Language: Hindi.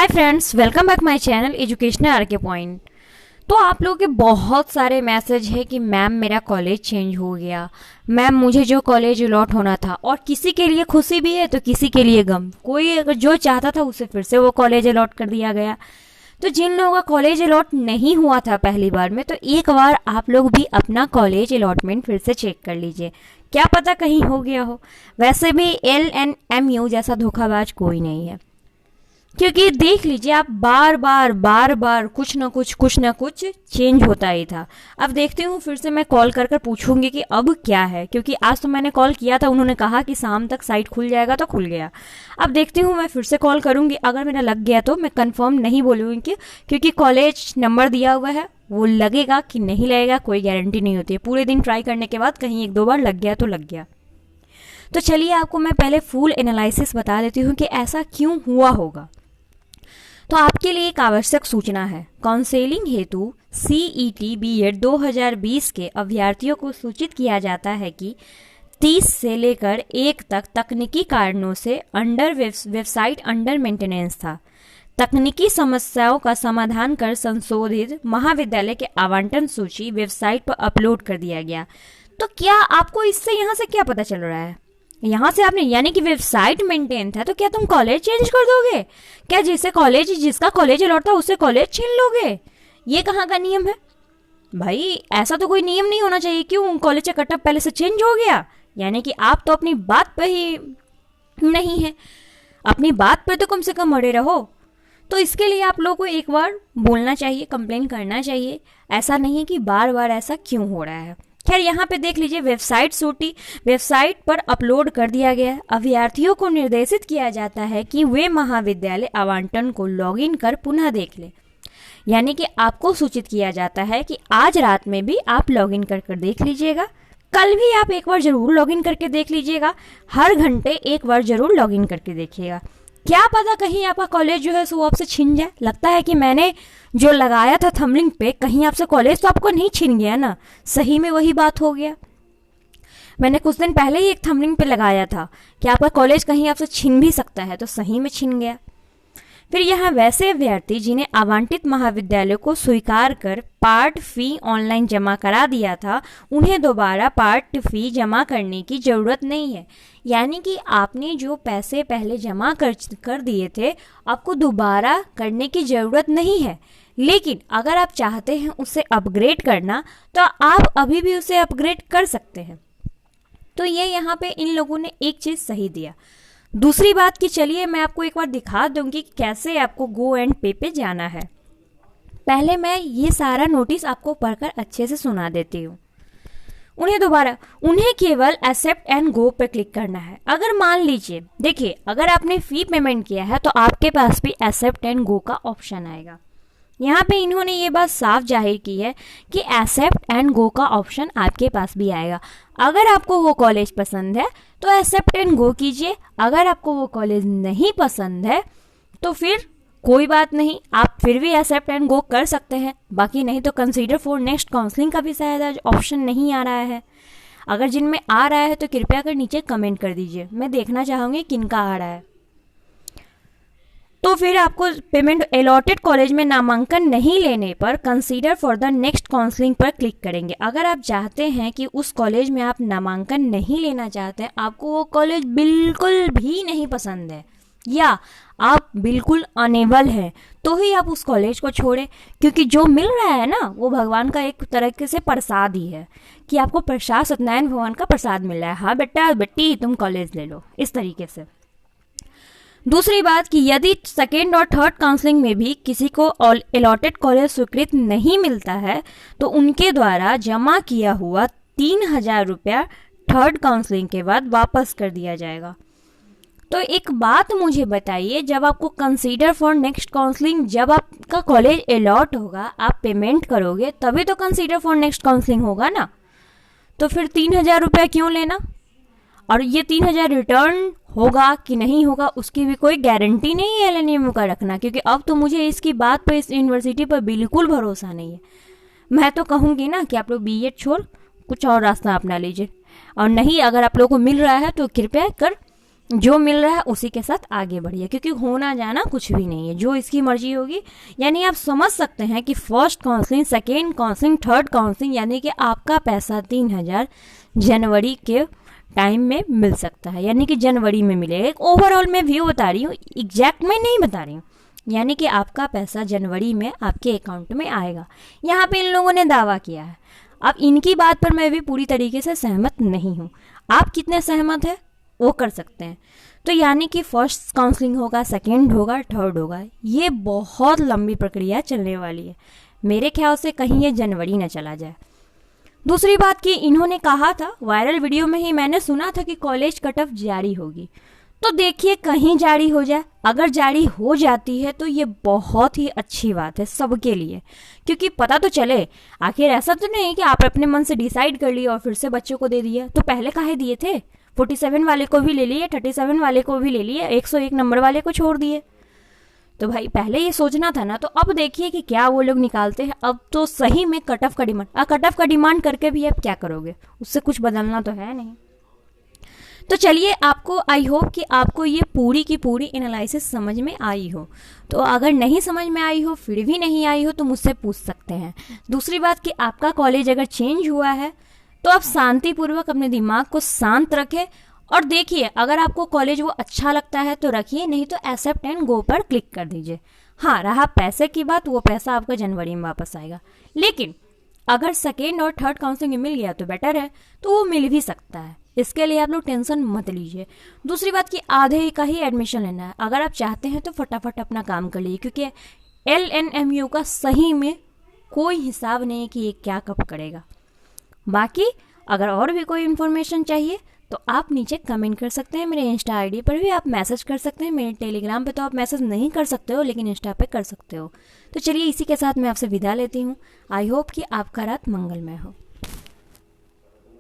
Hi friends, welcome back my channel educational RK point. तो आप लोगों के बहुत सारे मैसेज है कि मैम मेरा कॉलेज चेंज हो गया, मैम मुझे जो कॉलेज अलॉट होना था, और किसी के लिए खुशी भी है तो किसी के लिए गम। कोई अगर जो चाहता था उसे फिर से वो कॉलेज अलॉट कर दिया गया। तो जिन लोगों का कॉलेज अलॉट नहीं हुआ था पहली बार में, तो एक बार आप लोग भी अपना कॉलेज अलॉटमेंट फिर से चेक कर लीजिए, क्या पता कहीं हो गया हो। वैसे भी LNMU जैसा धोखाबाज कोई नहीं है, क्योंकि देख लीजिए आप बार बार कुछ ना कुछ चेंज होता ही था। अब देखती हूँ, फिर से मैं कॉल कर पूछूंगी कि अब क्या है, क्योंकि आज तो मैंने कॉल किया था, उन्होंने कहा कि शाम तक साइट खुल जाएगा, तो खुल गया। अब देखती हूँ, मैं फिर से कॉल करूंगी, अगर मेरा लग गया तो मैं कंफर्म नहीं बोलूँगी, क्योंकि कॉलेज नंबर दिया हुआ है, वो लगेगा कि नहीं लगेगा कोई गारंटी नहीं होती है। पूरे दिन ट्राई करने के बाद कहीं एक दो बार लग गया तो लग गया। तो चलिए आपको मैं पहले फुल एनालिसिस बता देती हूँ कि ऐसा क्यों हुआ होगा। तो आपके लिए एक आवश्यक सूचना है, काउंसलिंग हेतु CET BEd 2020 के अभ्यर्थियों को सूचित किया जाता है कि 30 से लेकर 1 तक तकनीकी कारणों से वेबसाइट अंडर मेंटेनेंस था। तकनीकी समस्याओं का समाधान कर संशोधित महाविद्यालय के आवंटन सूची वेबसाइट पर अपलोड कर दिया गया। तो क्या आपको इससे यहाँ से क्या पता चल रहा है? यहाँ से आपने, यानी कि वेबसाइट मेंटेन था, तो क्या तुम कॉलेज चेंज कर दोगे? क्या जिसका कॉलेज अलॉट था उससे कॉलेज छीन लोगे? ये कहाँ का नियम है भाई? ऐसा तो कोई नियम नहीं होना चाहिए। क्यों कॉलेज का कटअप पहले से चेंज हो गया? यानी कि आप तो अपनी बात पे ही नहीं है, अपनी बात पे तो कम से कम अड़े रहो। तो इसके लिए आप लोगों को एक बार बोलना चाहिए, कंप्लेन करना चाहिए। ऐसा नहीं है कि बार बार ऐसा क्यों हो रहा है। खैर, यहाँ पे देख लीजिए, वेबसाइट पर अपलोड कर दिया गया है। अभ्यर्थियों को निर्देशित किया जाता है कि वे महाविद्यालय आवंटन को लॉगिन कर पुनः देख लें। यानी कि आपको सूचित किया जाता है कि आज रात में भी आप लॉगिन कर देख लीजिएगा, कल भी आप एक बार जरूर लॉगिन करके देख लीजिएगा, हर घंटे एक बार जरूर लॉगिन करके देखिएगा। क्या पता कहीं आपका कॉलेज जो है वो आपसे छिन जाए। लगता है कि मैंने जो लगाया था थंबनेल पे, कहीं आपसे कॉलेज तो आपको नहीं छिन गया ना? सही में वही बात हो गया। मैंने कुछ दिन पहले ही एक थंबनेल पे लगाया था कि आपका कॉलेज कहीं आपसे छिन भी सकता है, तो सही में छिन गया। फिर यहाँ वैसे अभ्यर्थी जिन्हें आवंटित महाविद्यालय को स्वीकार कर पार्ट फी ऑनलाइन जमा करा दिया था, उन्हें दोबारा पार्ट फी जमा करने की जरूरत नहीं है। यानी कि आपने जो पैसे पहले जमा कर दिए थे, आपको दोबारा करने की जरूरत नहीं है। लेकिन अगर आप चाहते हैं उसे अपग्रेड करना, तो आप अभी भी उसे अपग्रेड कर सकते हैं। तो ये यहाँ पे इन लोगों ने एक चीज सही दिया। दूसरी बात कि चलिए मैं आपको एक बार दिखा दूंगी कि कैसे आपको गो एंड पे पे जाना है। पहले मैं ये सारा नोटिस आपको पढ़कर अच्छे से सुना देती हूँ। उन्हें केवल एक्सेप्ट एंड गो पर क्लिक करना है। अगर मान लीजिए, देखिए, अगर आपने फी पेमेंट किया है तो आपके पास भी एक्सेप्ट एंड गो का ऑप्शन आएगा। यहाँ पे इन्होंने ये बात साफ जाहिर की है कि एक्सेप्ट एंड गो का ऑप्शन आपके पास भी आएगा। अगर आपको वो कॉलेज पसंद है तो एक्सेप्ट एंड गो कीजिए, अगर आपको वो कॉलेज नहीं पसंद है तो फिर कोई बात नहीं, आप फिर भी एक्सेप्ट एंड गो कर सकते हैं। बाकी नहीं तो कंसीडर फॉर नेक्स्ट काउंसलिंग का भी शायद ऑप्शन नहीं आ रहा है। अगर जिनमें आ रहा है तो कृपया कर नीचे कमेंट कर दीजिए, मैं देखना चाहूँगी किनका आ रहा है। तो फिर आपको पेमेंट अलॉटेड कॉलेज में नामांकन नहीं लेने पर consider for the next counselling पर क्लिक करेंगे। अगर आप चाहते हैं कि उस कॉलेज में आप नामांकन नहीं लेना चाहते हैं, आपको वो कॉलेज बिल्कुल भी नहीं पसंद है, या आप बिल्कुल अनेबल हैं, तो ही आप उस कॉलेज को छोड़ें। क्योंकि जो मिल रहा है ना, वो भगवान का एक तरीके से प्रसाद ही है, कि आपको प्रसाद सत्यनारायण भगवान का प्रसाद मिल रहा है। हाँ बेटा बेटी, तुम कॉलेज ले लो, इस तरीके से। दूसरी बात कि यदि सेकेंड और थर्ड काउंसलिंग में भी किसी को अलॉटेड कॉलेज स्वीकृत नहीं मिलता है, तो उनके द्वारा जमा किया हुआ 3000 रुपया थर्ड काउंसलिंग के बाद वापस कर दिया जाएगा। तो एक बात मुझे बताइए, जब आपको कंसीडर फॉर नेक्स्ट काउंसलिंग, जब आपका कॉलेज अलॉट होगा, आप पेमेंट करोगे तभी तो कंसीडर फॉर नेक्स्ट काउंसलिंग होगा ना। तो फिर 3000 रुपया क्यों लेना? और ये 3000 रिटर्न होगा कि नहीं होगा उसकी भी कोई गारंटी नहीं है LNMU का रखना, क्योंकि अब तो मुझे इसकी बात पर, इस यूनिवर्सिटी पर बिल्कुल भरोसा नहीं है। मैं तो कहूँगी ना कि आप लोग BEd छोड़ कुछ और रास्ता अपना लीजिए, और नहीं, अगर आप लोगों को मिल रहा है तो कृपया कर जो मिल रहा है उसी के साथ आगे बढ़िए, क्योंकि होना जाना कुछ भी नहीं है, जो इसकी मर्जी होगी। यानी आप समझ सकते हैं कि first counselling, second counselling, third counselling, यानी कि आपका पैसा 3,000 जनवरी के टाइम में मिल सकता है, यानी कि जनवरी में मिलेगा। एक ओवरऑल मैं व्यू बता रही हूँ, एग्जैक्ट में नहीं बता रही हूँ। यानी कि आपका पैसा जनवरी में आपके अकाउंट में आएगा। यहाँ पे इन लोगों ने दावा किया है। अब इनकी बात पर मैं भी पूरी तरीके से सहमत नहीं हूँ। आप कितने सहमत हैं वो कर सकते हैं। तो यानी कि फर्स्ट काउंसलिंग होगा, सेकेंड होगा, थर्ड होगा, ये बहुत लंबी प्रक्रिया चलने वाली है। मेरे ख्याल से कहीं ये जनवरी न चला जाए। दूसरी बात कि इन्होंने कहा था, वायरल वीडियो में ही मैंने सुना था कि कॉलेज कट ऑफ जारी होगी। तो देखिए कहीं जारी हो जाए, अगर जारी हो जाती है तो ये बहुत ही अच्छी बात है सबके लिए, क्योंकि पता तो चले। आखिर ऐसा तो नहीं कि आप अपने मन से डिसाइड कर लिया और फिर से बच्चों को दे दिया। तो पहले काहे दिए थे? 47 वाले को भी ले लिए, 37 वाले को भी ले लिए, 101 नंबर वाले को छोड़ दिए। तो भाई पहले ये सोचना था ना। तो अब देखिए कि क्या वो लोग निकालते हैं। अब तो सही में कट ऑफ का डिमांड, कट ऑफ का डिमांड करके भी अब क्या करोगे, उससे कुछ बदलना तो है नहीं। तो चलिए, आपको आई होप कि आपको ये पूरी की पूरी एनालिसिस समझ में आई हो। तो अगर नहीं समझ में आई हो, फिर भी नहीं आई हो, तो मुझसे पूछ सकते हैं। दूसरी बात कि आपका कॉलेज अगर चेंज हुआ है तो आप शांतिपूर्वक अपने दिमाग को शांत रखें और देखिए, अगर आपको कॉलेज वो अच्छा लगता है तो रखिए, नहीं तो एक्सेप्ट एंड गो पर क्लिक कर दीजिए। हाँ, रहा पैसे की बात, वो पैसा आपका जनवरी में वापस आएगा। लेकिन अगर सेकेंड और थर्ड काउंसलिंग मिल गया तो बेटर है, तो वो मिल भी सकता है। इसके लिए आप लोग टेंशन मत लीजिए। दूसरी बात कि आधे का ही एडमिशन लेना है। अगर आप चाहते हैं तो फटाफट अपना काम कर लीजिए, क्योंकि LNMU का सही में कोई हिसाब नहीं कि ये क्या कब करेगा। बाकी अगर और भी कोई इन्फॉर्मेशन चाहिए तो आप नीचे कमेंट कर सकते हैं। मेरे इंस्टा आईडी पर भी आप मैसेज कर सकते हैं। मेरे टेलीग्राम पे तो आप मैसेज नहीं कर सकते हो, लेकिन इंस्टा पे कर सकते हो। तो चलिए, इसी के साथ मैं आपसे विदा लेती हूँ। आई होप कि आपका रात मंगलमय हो।